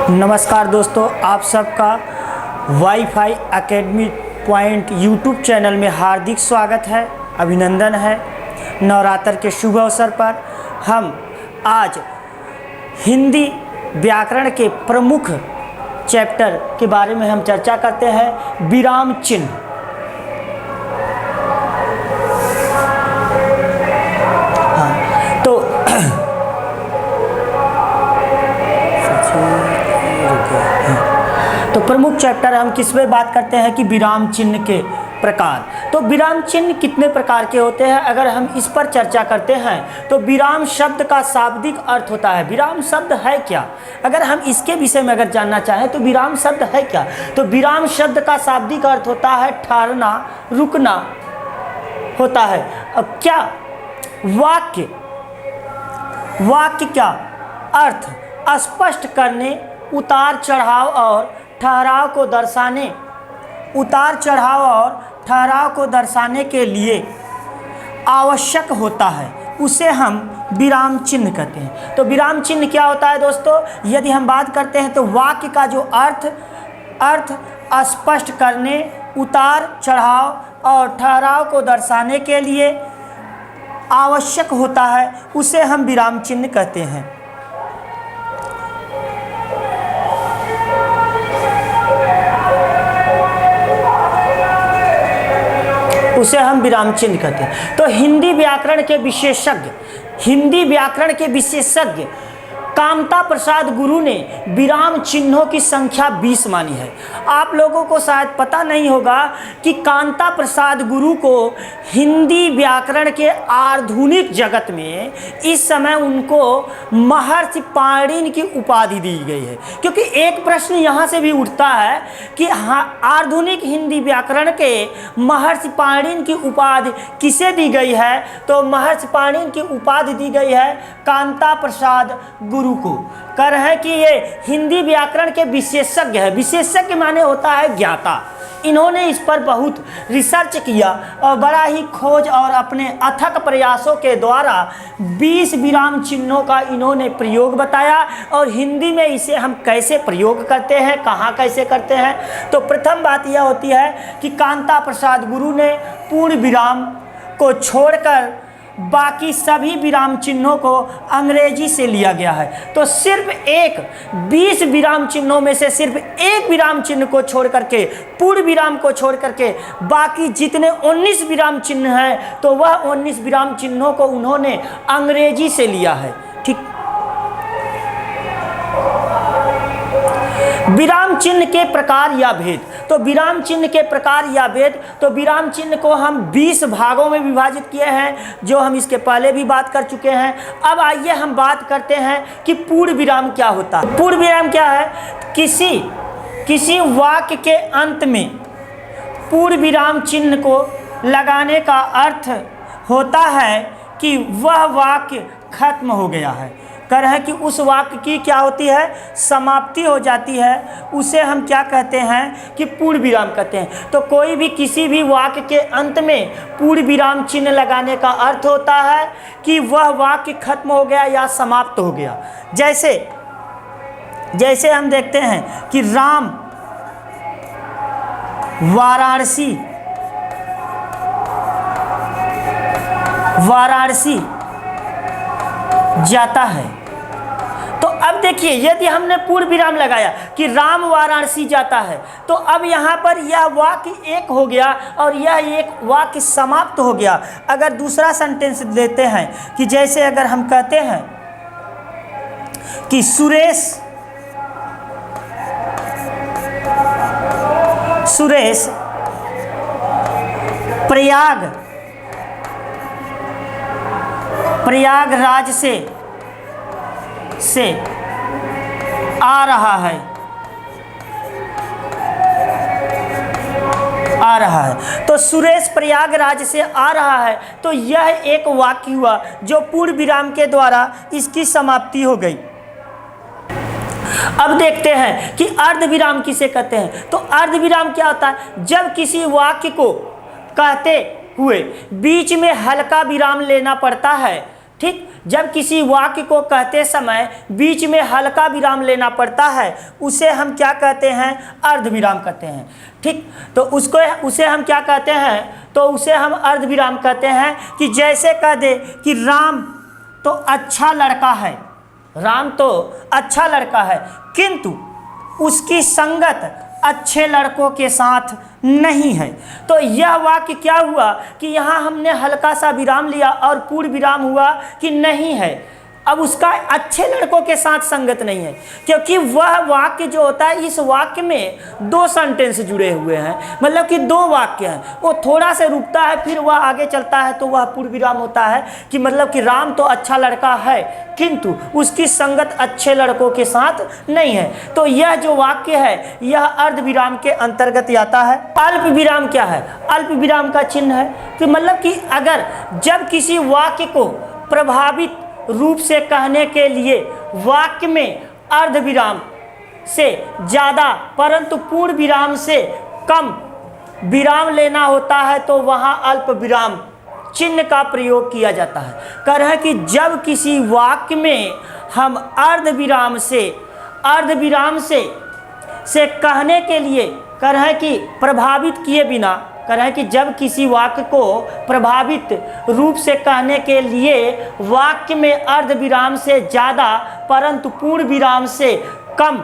नमस्कार दोस्तों, आप सबका wifi academy point YouTube channel में हार्दिक स्वागत है, अभिनंदन है। नवरात्र के शुभ अवसर पर हम आज हिंदी व्याकरण के प्रमुख चैप्टर के बारे में हम चर्चा करते हैं, विराम चिन्ह। तो प्रमुख चैप्टर हम किस में बात करते हैं कि विराम चिन्ह के प्रकार। तो विराम चिन्ह कितने प्रकार के होते हैं, अगर हम इस पर चर्चा करते हैं तो विराम शब्द का शाब्दिक अर्थ होता है। विराम शब्द है क्या, अगर हम इसके विषय में अगर जानना चाहें तो विराम शब्द है क्या, तो विराम शब्द का शाब्दिक अर्थ होता है ठहरना, रुकना होता है। अब क्या वाक्य क्या अर्थ स्पष्ट करने, उतार चढ़ाव और ठहराव को दर्शाने के लिए आवश्यक होता है, उसे हम विराम चिन्ह कहते हैं। तो विराम चिन्ह क्या होता है दोस्तों, यदि हम बात करते हैं तो वाक्य का जो अर्थ स्पष्ट करने, उतार चढ़ाव और ठहराव को दर्शाने के लिए आवश्यक होता है, उसे हम विराम चिन्ह कहते हैं। तो हिंदी व्याकरण के विशेषज्ञ कामता प्रसाद गुरु ने विराम चिन्हों की संख्या 20 मानी है। आप लोगों को शायद पता नहीं होगा कि कामता प्रसाद गुरु को हिंदी व्याकरण के आधुनिक जगत में इस समय उनको महर्षि पाणिनि की उपाधि दी गई है। क्योंकि एक प्रश्न यहाँ से भी उठता है कि आधुनिक हिंदी व्याकरण के महर्षि पाणिनि की उपाधि किसे दी गई है, तो महर्षि पाणिनि की उपाधि दी गई है कामता प्रसाद गुरु को। कर है कि ये हिंदी व्याकरण के विशेषज्ञ है। विशेषज्ञ माने होता है ज्ञाता। इन्होंने इस पर बहुत रिसर्च किया और बड़ा ही खोज और अपने अथक प्रयासों के द्वारा 20 विराम चिन्हों का इन्होंने प्रयोग बताया। और हिंदी में इसे हम कैसे प्रयोग करते हैं, कहाँ कैसे करते हैं, तो प्रथम बात यह होती है कि कामता प्रसाद गुरु ने पूर्ण विराम को छोड़कर बाकी सभी विराम चिन्हों को अंग्रेजी से लिया गया है। तो सिर्फ 20 विराम चिन्हों में से सिर्फ एक विराम चिन्ह को छोड़ करके, पूर्ण विराम को छोड़ करके बाकी जितने 19 विराम चिन्ह हैं, तो वह 19 विराम चिन्हों को उन्होंने अंग्रेजी से लिया है। ठीक। विराम चिन्ह के प्रकार या भेद। तो विराम चिन्ह के प्रकार या भेद, तो विराम चिन्ह को हम 20 भागों में विभाजित किए हैं, जो हम इसके पहले भी बात कर चुके हैं। अब आइए हम बात करते हैं कि पूर्ण विराम क्या होता है। पूर्ण विराम क्या है, किसी वाक्य के अंत में पूर्ण विराम चिन्ह को लगाने का अर्थ होता है कि वह वाक्य खत्म हो गया है। कर है कि उस वाक्य की क्या होती है, समाप्ति हो जाती है, उसे हम क्या कहते हैं कि पूर्ण विराम कहते हैं। तो कोई भी किसी भी वाक्य के अंत में पूर्ण विराम चिन्ह लगाने का अर्थ होता है कि वह वाक्य खत्म हो गया या समाप्त हो गया। जैसे हम देखते हैं कि राम वाराणसी जाता है। तो अब देखिए, यदि हमने पूर्ण विराम लगाया कि राम वाराणसी जाता है, तो अब यहाँ पर यह वाक्य एक हो गया और यह एक वाक्य समाप्त हो गया। अगर दूसरा सेंटेंस देते हैं कि जैसे अगर हम कहते हैं कि सुरेश प्रयागराज से आ रहा है। तो सुरेश प्रयागराज से आ रहा है, तो यह एक वाक्य हुआ जो पूर्ण विराम के द्वारा इसकी समाप्ति हो गई। अब देखते हैं कि अर्धविराम किसे कहते हैं। तो अर्धविराम क्या होता है, जब किसी वाक्य को कहते हुए बीच में हल्का विराम लेना पड़ता है। ठीक, जब किसी वाक्य को कहते समय बीच में हल्का विराम लेना पड़ता है, उसे हम क्या कहते हैं? अर्ध विराम कहते हैं। ठीक, तो उसे हम क्या कहते हैं? तो उसे हम अर्ध विराम कहते हैं। कि जैसे कह दे कि राम तो अच्छा लड़का है, राम तो अच्छा लड़का है, किंतु उसकी संगत अच्छे लड़कों के साथ नहीं है। तो यह वाक्य क्या हुआ कि यहाँ हमने हल्का सा विराम लिया और पूर्ण विराम हुआ कि नहीं है। अब उसका अच्छे लड़कों के साथ संगत नहीं है, क्योंकि वह वाक्य जो होता है, इस वाक्य में दो सेंटेंस जुड़े हुए हैं, मतलब कि दो वाक्य हैं। वो थोड़ा से रुकता है, फिर वह आगे चलता है, तो वह पूर्ण विराम होता है। कि मतलब कि राम तो अच्छा लड़का है, किंतु उसकी संगत अच्छे लड़कों के साथ नहीं है। तो यह जो वाक्य है, यह अर्ध विराम के अंतर्गत आता है। अल्प विराम क्या है? अल्प विराम का चिन्ह है कि मतलब कि अगर जब किसी वाक्य को प्रभावित रूप से कहने के लिए वाक्य में अर्ध विराम से ज़्यादा परंतु पूर्ण विराम से कम विराम लेना होता है, तो वहाँ अल्प विराम चिन्ह का प्रयोग किया जाता है। कह रहे हैं कि जब किसी वाक्य में हम अर्ध विराम से कहने के लिए कह रहे हैं कि प्रभावित किए बिना, कह रहे हैं कि जब किसी वाक्य को प्रभावित रूप से कहने के लिए वाक्य में अर्ध विराम से ज़्यादा परंतु पूर्ण विराम से कम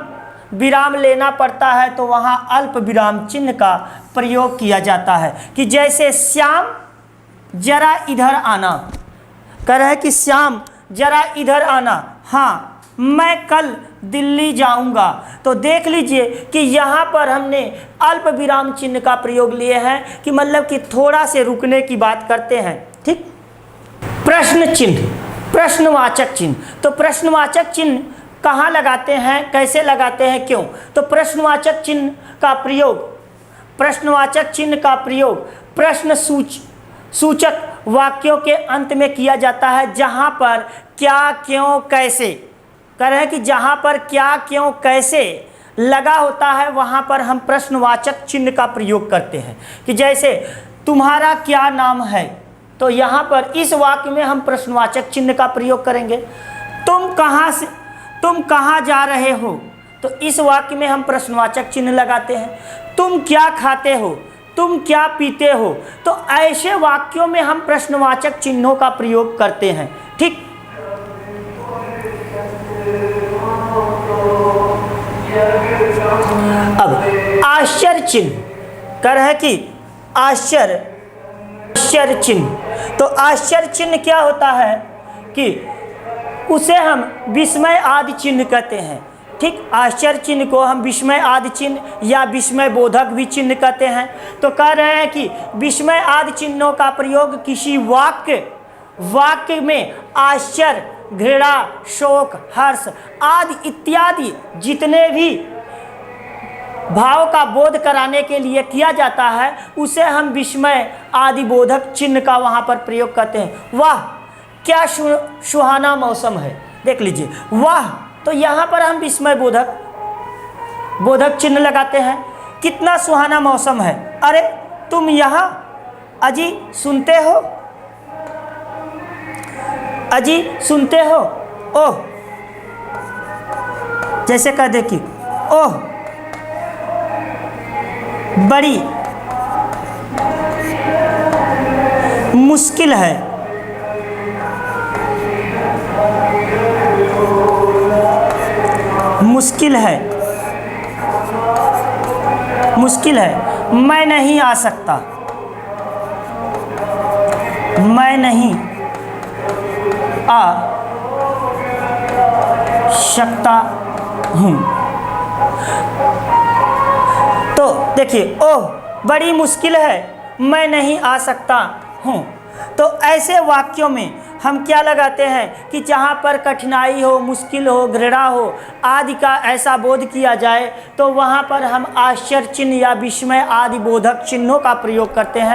विराम लेना पड़ता है, तो वहाँ अल्प विराम चिन्ह का प्रयोग किया जाता है। कि जैसे श्याम जरा इधर आना, कह रहे हैं कि श्याम जरा इधर आना, हाँ मैं कल दिल्ली जाऊंगा। तो देख लीजिए कि यहाँ पर हमने अल्प विराम चिन्ह का प्रयोग लिए हैं, कि मतलब कि थोड़ा से रुकने की बात करते हैं। ठीक, प्रश्न चिन्ह, प्रश्नवाचक चिन्ह। तो प्रश्नवाचक चिन्ह कहाँ लगाते हैं, कैसे लगाते हैं, क्यों? तो प्रश्नवाचक चिन्ह का प्रयोग प्रश्न सूचक वाक्यों के अंत में किया जाता है, जहाँ पर क्या, क्यों, कैसे, कह रहे हैं कि जहाँ पर क्या, क्यों, कैसे लगा होता है, वहाँ पर हम प्रश्नवाचक चिन्ह का प्रयोग करते हैं। कि जैसे तुम्हारा क्या नाम है, तो यहाँ पर इस वाक्य में हम प्रश्नवाचक चिन्ह का प्रयोग करेंगे। तुम कहाँ जा रहे हो, तो इस वाक्य में हम प्रश्नवाचक चिन्ह लगाते हैं। तुम क्या खाते हो, तुम क्या पीते हो, तो ऐसे वाक्यों में हम प्रश्नवाचक चिन्हों का प्रयोग करते हैं। ठीक, अब आश्चर्य चिन्ह, कह रहे हैं कि आश्चर्य चिन्ह। तो आश्चर्य चिन्ह क्या होता है कि उसे हम विस्मय आदि चिन्ह कहते हैं। ठीक, आश्चर्य चिन्ह को हम विस्मय आदि चिन्ह या विस्मय बोधक भी चिन्ह कहते हैं। तो कह रहे हैं कि विस्मय आदि चिन्हों का प्रयोग किसी वाक्य में आश्चर्य, घृणा, शोक, हर्ष आदि इत्यादि जितने भी भाव का बोध कराने के लिए किया जाता है, उसे हम विस्मय आदि बोधक चिन्ह का वहाँ पर प्रयोग करते हैं। वाह क्या सुहाना मौसम है, देख लीजिए, वाह, तो यहाँ पर हम विस्मय बोधक चिन्ह लगाते हैं। कितना सुहाना मौसम है, अरे तुम यहाँ अजी सुनते हो, अजी सुनते हो, ओह, जैसे कह दे कि ओह बड़ी मुश्किल है, मुश्किल है, मैं नहीं आ सकता, मैं नहीं आ सकता हूँ। तो देखिए, ओह बड़ी मुश्किल है, मैं नहीं आ सकता हूँ। तो ऐसे वाक्यों में हम क्या लगाते हैं कि जहाँ पर कठिनाई हो, मुश्किल हो, घृणा हो आदि का ऐसा बोध किया जाए, तो वहाँ पर हम आश्चर्य चिन्ह या विस्मय आदि बोधक चिन्हों का प्रयोग करते हैं।